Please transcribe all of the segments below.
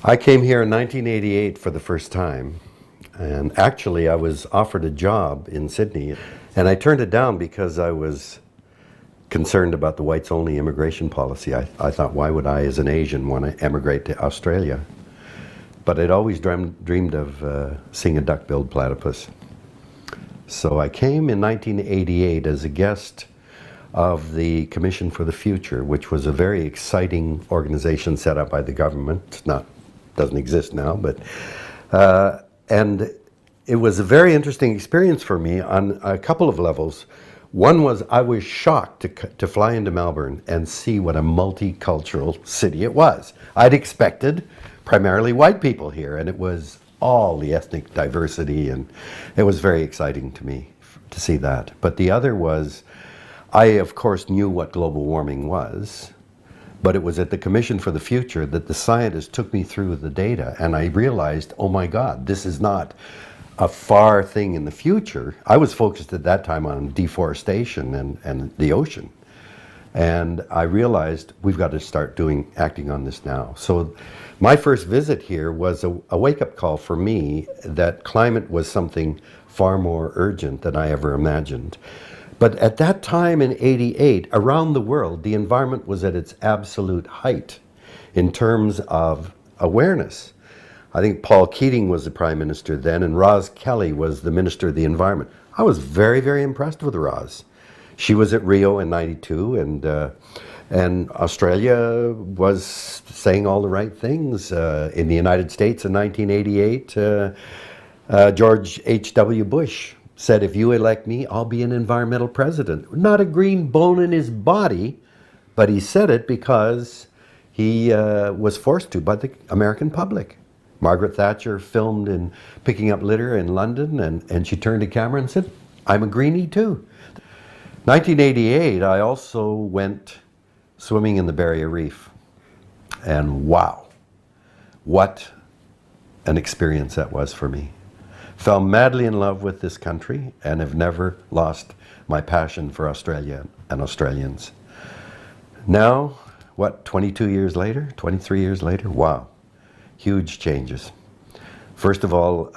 I came here in 1988 for the first time, and actually I was offered a job in Sydney, and I turned it down because I was concerned about the whites-only immigration policy. I thought, why would I, as an Asian, want to emigrate to Australia? But I'd always dreamed of seeing a duck-billed platypus. So I came in 1988 as a guest of the Commission for the Future, which was a very exciting organization set up by the government. It's not, doesn't exist now, but and it was a very interesting experience for me on a couple of levels. One was I was shocked to fly into Melbourne and see what a multicultural city it was. I'd expected primarily white people here, and it was all the ethnic diversity, and it was very exciting to me to see that. But the other was, I of course knew what global warming was, but it was at the Commission for the Future that the scientists took me through the data, and I realized, oh my God, this is not a far thing in the future. I was focused at that time on deforestation and the ocean. And I realized we've got to start acting on this now. So my first visit here was a wake-up call for me that climate was something far more urgent than I ever imagined. But at that time in '88, around the world, the environment was at its absolute height in terms of awareness. I think Paul Keating was the Prime Minister then, and Roz Kelly was the Minister of the Environment. I was very, very impressed with Roz. She was at Rio in '92, and Australia was saying all the right things. In the United States in 1988, George H.W. Bush said, if you elect me, I'll be an environmental president. Not a green bone in his body, but he said it because he was forced to by the American public. Margaret Thatcher filmed in picking up litter in London, and she turned to camera and said, I'm a greenie too. 1988, I also went swimming in the Barrier Reef, and wow, what an experience that was for me. Fell madly in love with this country and have never lost my passion for Australia and Australians. Now, what, 22 years later, 23 years later, wow, huge changes. First of all,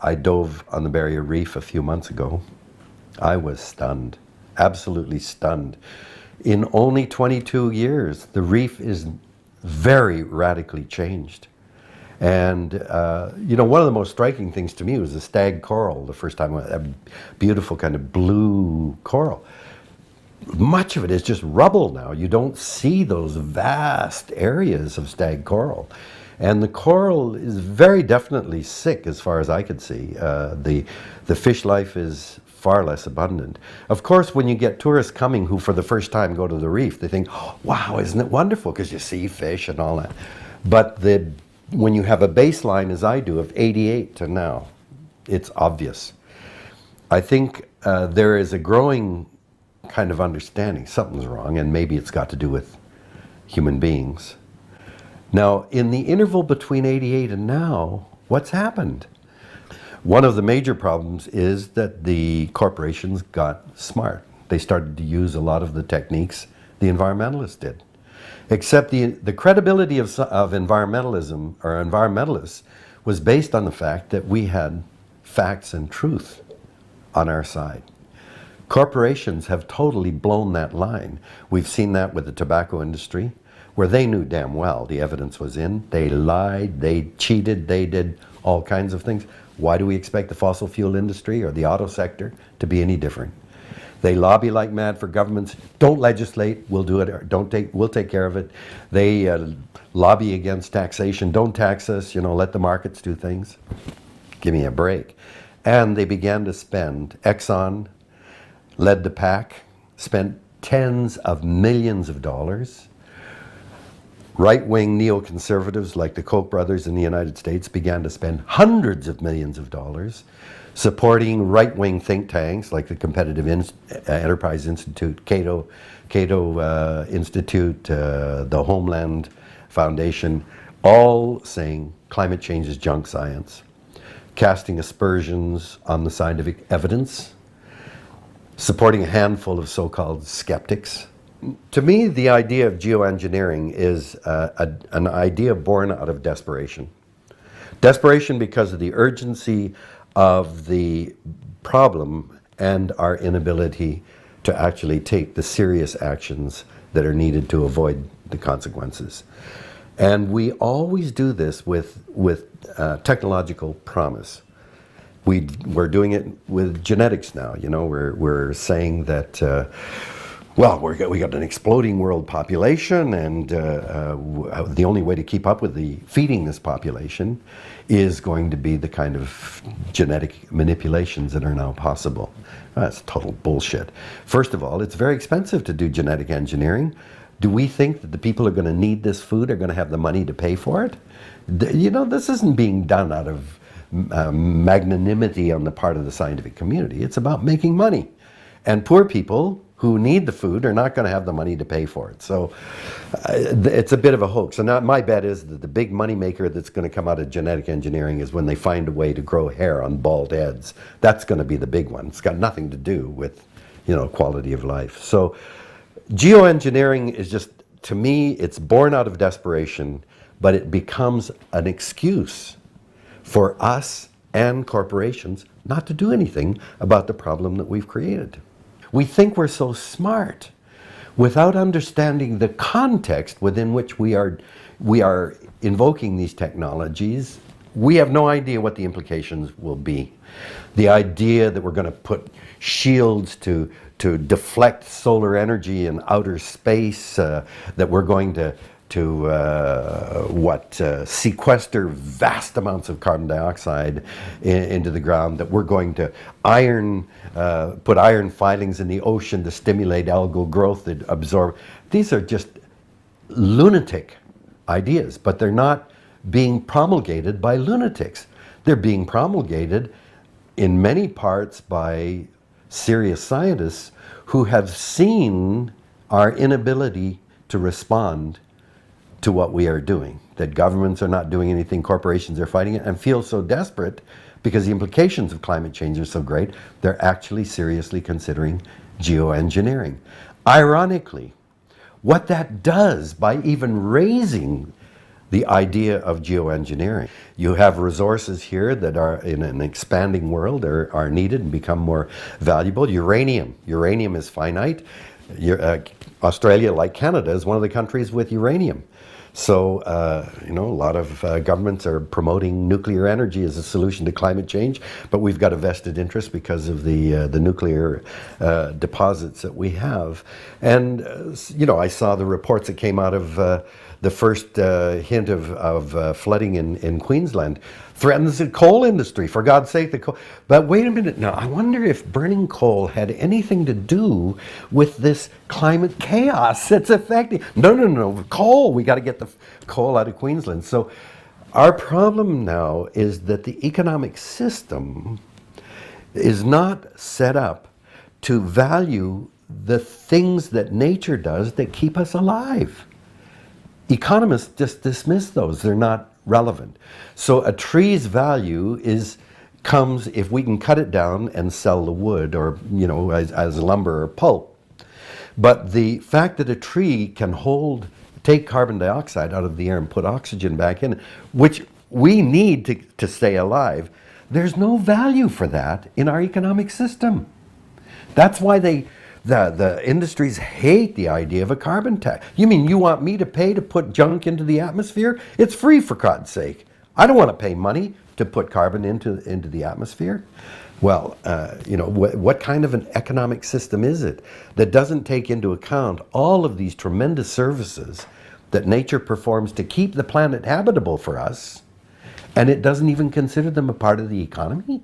I dove on the Barrier Reef a few months ago. I was stunned, absolutely stunned. In only 22 years, the reef is very radically changed. And, you know, one of the most striking things to me was the stag coral, the first time, a beautiful kind of blue coral. Much of it is just rubble now. You don't see those vast areas of stag coral. And the coral is very definitely sick as far as I could see. The fish life is far less abundant. Of course, when you get tourists coming who for the first time go to the reef, they think, oh, wow, isn't it wonderful, because you see fish and all that. But when you have a baseline, as I do, of '88 to now, it's obvious. I think there is a growing kind of understanding something's wrong, and maybe it's got to do with human beings. Now, in the interval between '88 and now, what's happened? One of the major problems is that the corporations got smart. They started to use a lot of the techniques the environmentalists did. Except the credibility of environmentalism or environmentalists was based on the fact that we had facts and truth on our side. Corporations have totally blown that line. We've seen that with the tobacco industry, where they knew damn well the evidence was in. They lied, they cheated, they did all kinds of things. Why do we expect the fossil fuel industry or the auto sector to be any different? They lobby like mad for governments. Don't legislate, we'll do it. Or we'll take care of it. They lobby against taxation. Don't tax us, you know, let the markets do things. Give me a break. And they began to spend. Exxon led the pack, spent tens of millions of dollars. Right-wing neoconservatives like the Koch brothers in the United States began to spend hundreds of millions of dollars supporting right-wing think tanks like the Competitive Enterprise Institute, Cato Institute, the Homeland Foundation, all saying climate change is junk science, casting aspersions on the scientific evidence, supporting a handful of so-called skeptics. To me, the idea of geoengineering is an idea born out of desperation. Desperation because of the urgency of the problem and our inability to actually take the serious actions that are needed to avoid the consequences. And we always do this with technological promise. We're doing it with genetics now. You know, we're saying that, well, we got an exploding world population, and the only way to keep up with feeding this population is going to be the kind of genetic manipulations that are now possible. That's total bullshit. First of all, it's very expensive to do genetic engineering. Do we think that the people who are going to need this food are going to have the money to pay for it? You know, this isn't being done out of magnanimity on the part of the scientific community. It's about making money. And poor people who need the food are not going to have the money to pay for it. So it's a bit of a hoax. And my bet is that the big money maker that's going to come out of genetic engineering is when they find a way to grow hair on bald heads. That's going to be the big one. It's got nothing to do with, you know, quality of life. So geoengineering is just, to me, it's born out of desperation, but it becomes an excuse for us and corporations not to do anything about the problem that we've created. We think we're so smart without understanding the context within which we are invoking these technologies. We have no idea what the implications will be. The idea that we're going to put shields to deflect solar energy in outer space, that we're going to sequester vast amounts of carbon dioxide into the ground, that we're going to put iron filings in the ocean to stimulate algal growth that absorb. These are just lunatic ideas, but they're not being promulgated by lunatics. They're being promulgated in many parts by serious scientists who have seen our inability to respond to what we are doing, that governments are not doing anything, corporations are fighting it, and feel so desperate because the implications of climate change are so great, they're actually seriously considering geoengineering. Ironically, what that does by even raising the idea of geoengineering, you have resources here that are in an expanding world are needed and become more valuable. Uranium is finite. Australia, like Canada, is one of the countries with uranium. So, you know, a lot of governments are promoting nuclear energy as a solution to climate change, but we've got a vested interest because of the nuclear deposits that we have. And, you know, I saw the reports that came out of the first hint of flooding in Queensland threatens the coal industry, for God's sake. But wait a minute now, I wonder if burning coal had anything to do with this climate chaos that's affecting. No, coal, we got to get the coal out of Queensland. So our problem now is that the economic system is not set up to value the things that nature does that keep us alive. Economists just dismiss those. They're not relevant. So a tree's value comes if we can cut it down and sell the wood, or, you know, as lumber or pulp. But the fact that a tree can take carbon dioxide out of the air and put oxygen back in, which we need to stay alive, there's no value for that in our economic system. That's why the industries hate the idea of a carbon tax. You mean you want me to pay to put junk into the atmosphere? It's free, for God's sake. I don't want to pay money to put carbon into the atmosphere. Well, you know, what kind of an economic system is it that doesn't take into account all of these tremendous services that nature performs to keep the planet habitable for us, and it doesn't even consider them a part of the economy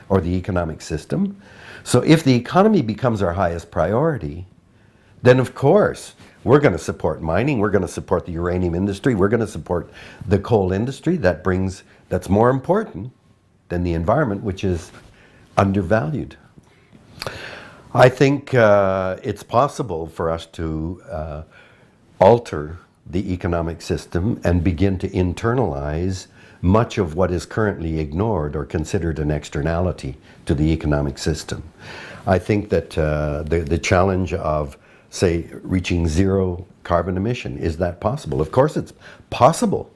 or the economic system? So if the economy becomes our highest priority, then of course we're going to support mining, we're going to support the uranium industry, we're going to support the coal industry. That's more important than the environment, which is undervalued. I think it's possible for us to alter the economic system and begin to internalize much of what is currently ignored or considered an externality to the economic system. I think that the challenge of say, reaching zero carbon emission. Is that possible? Of course it's possible,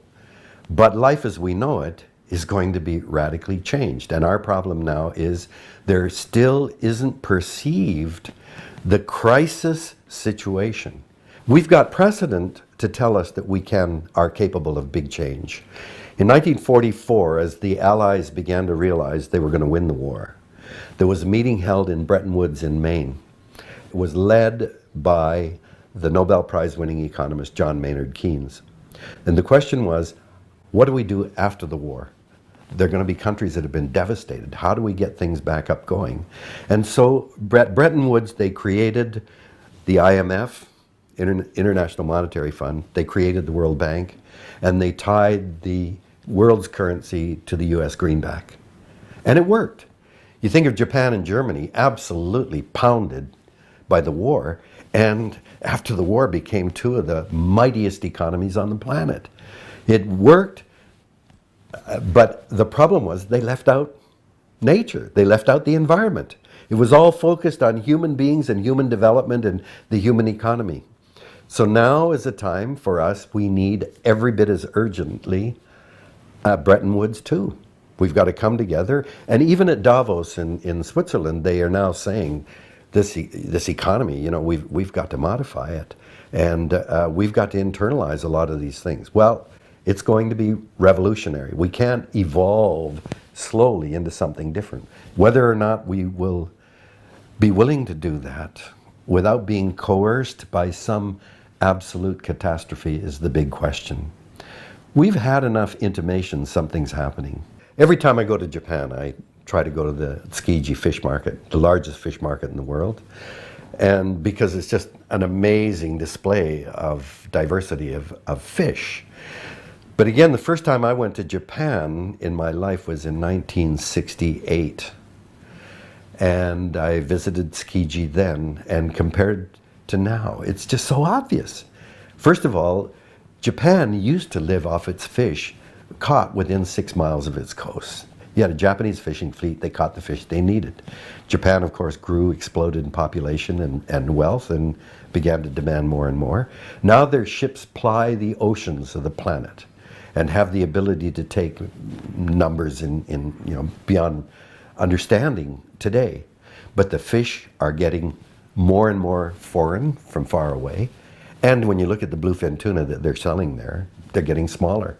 but life as we know it is going to be radically changed. And our problem now is there still isn't perceived the crisis situation. We've got precedent to tell us that we are capable of big change. In 1944, as the Allies began to realize they were going to win the war, there was a meeting held in Bretton Woods in Maine. It was led by the Nobel Prize winning economist John Maynard Keynes. And the question was, what do we do after the war? There are going to be countries that have been devastated. How do we get things back up going? And so Bretton Woods, they created the IMF, International Monetary Fund. They created the World Bank, and they tied the world's currency to the US greenback. And it worked. You think of Japan and Germany, absolutely pounded by the war, and after the war became two of the mightiest economies on the planet. It worked, but the problem was they left out nature. They left out the environment. It was all focused on human beings and human development and the human economy. So now is a time for us, we need every bit as urgently Bretton Woods too. We've got to come together. And even at Davos in Switzerland, they are now saying this economy, you know, we've got to modify it. And we've got to internalize a lot of these things. Well, it's going to be revolutionary. We can't evolve slowly into something different. Whether or not we will be willing to do that without being coerced by some absolute catastrophe is the big question. We've had enough intimation something's happening. Every time I go to Japan, I try to go to the Tsukiji fish market, the largest fish market in the world. And because it's just an amazing display of diversity of fish. But again, the first time I went to Japan in my life was in 1968. And I visited Tsukiji then, and compared to now, it's just so obvious. First of all, Japan used to live off its fish caught within 6 miles of its coast. You had a Japanese fishing fleet, they caught the fish they needed. Japan, of course, grew, exploded in population and wealth, and began to demand more and more. Now their ships ply the oceans of the planet and have the ability to take numbers in you know, beyond understanding today. But the fish are getting more and more foreign from far away. And when you look at the bluefin tuna that they're selling there, they're getting smaller.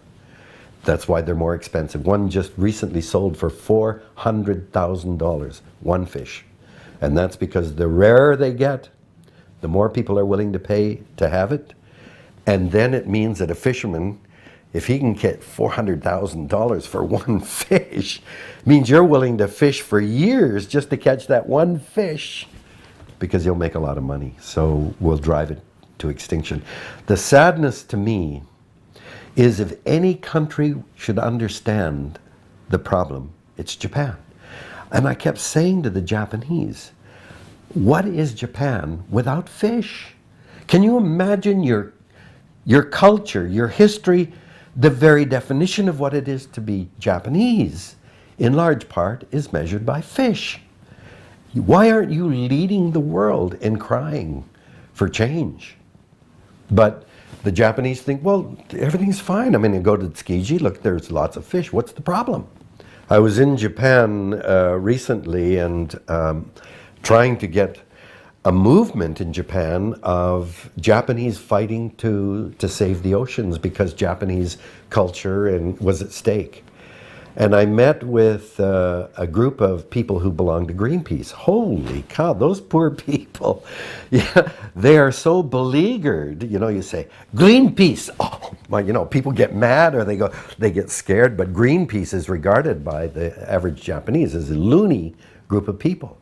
That's why they're more expensive. One just recently sold for $400,000, one fish. And that's because the rarer they get, the more people are willing to pay to have it. And then it means that a fisherman, if he can get $400,000 for one fish, means you're willing to fish for years just to catch that one fish, because you'll make a lot of money. So we'll drive it to extinction. The sadness to me is, if any country should understand the problem, it's Japan. And I kept saying to the Japanese, what is Japan without fish? Can you imagine your culture, your history, the very definition of what it is to be Japanese, in large part, is measured by fish. Why aren't you leading the world in crying for change? But the Japanese think, well, everything's fine. I mean, you go to Tsukiji, look, there's lots of fish. What's the problem? I was in Japan recently and trying to get a movement in Japan of Japanese fighting to save the oceans because Japanese culture was at stake. And I met with a group of people who belong to Greenpeace. Holy cow, those poor people. Yeah, they are so beleaguered. You know, you say, Greenpeace. Oh, well, you know, people get mad or they get scared, but Greenpeace is regarded by the average Japanese as a loony group of people.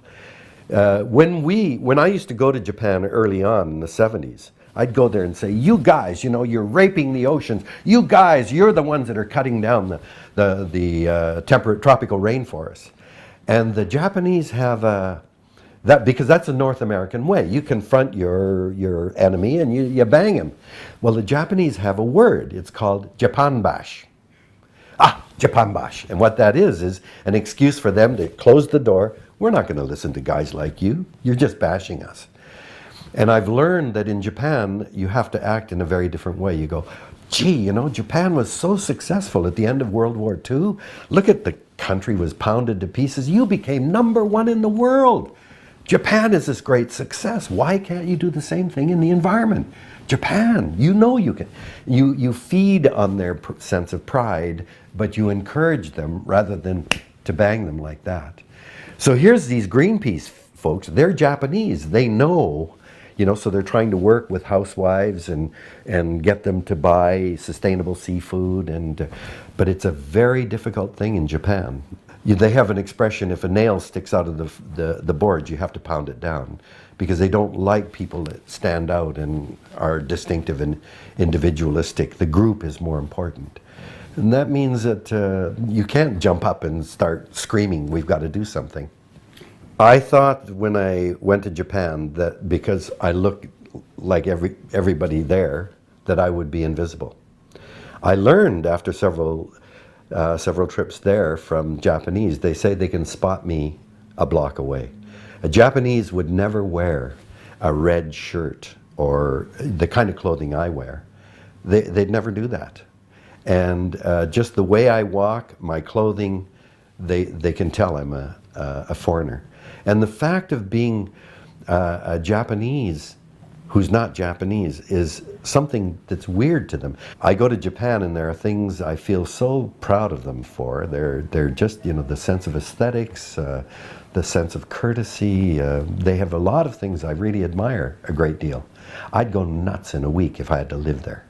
When I used to go to Japan early on in the 70s, I'd go there and say, you guys, you know, you're raping the oceans. You guys, you're the ones that are cutting down the temperate tropical rainforests. And the Japanese have that, because that's a North American way. You confront your enemy and you bang him. Well, the Japanese have a word. It's called Japanbash. Japanbash. And what that is an excuse for them to close the door. We're not going to listen to guys like you. You're just bashing us. And I've learned that in Japan, you have to act in a very different way. You go, gee, you know, Japan was so successful at the end of World War II. Look at the country was pounded to pieces. You became #1 in the world. Japan is this great success. Why can't you do the same thing in the environment? Japan, you know you can. You feed on their sense of pride, but you encourage them rather than to bang them like that. So here's these Greenpeace folks. They're Japanese. They know, you know, so they're trying to work with housewives and get them to buy sustainable seafood. But it's a very difficult thing in Japan. They have an expression, if a nail sticks out of the board, you have to pound it down, because they don't like people that stand out and are distinctive and individualistic. The group is more important. And that means that you can't jump up and start screaming, we've got to do something. I thought when I went to Japan that because I looked like everybody there, that I would be invisible. I learned after several trips there from Japanese, they say they can spot me a block away. A Japanese would never wear a red shirt or the kind of clothing I wear. They'd never do that. And just the way I walk, my clothing, they can tell I'm a foreigner. And the fact of being a Japanese who's not Japanese is something that's weird to them. I go to Japan and there are things I feel so proud of them for. They're just, you know, the sense of aesthetics, the sense of courtesy. They have a lot of things I really admire a great deal. I'd go nuts in a week if I had to live there.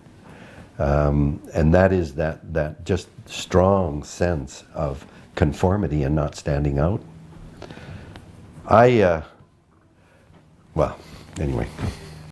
And that is that just strong sense of conformity and not standing out. Well, anyway.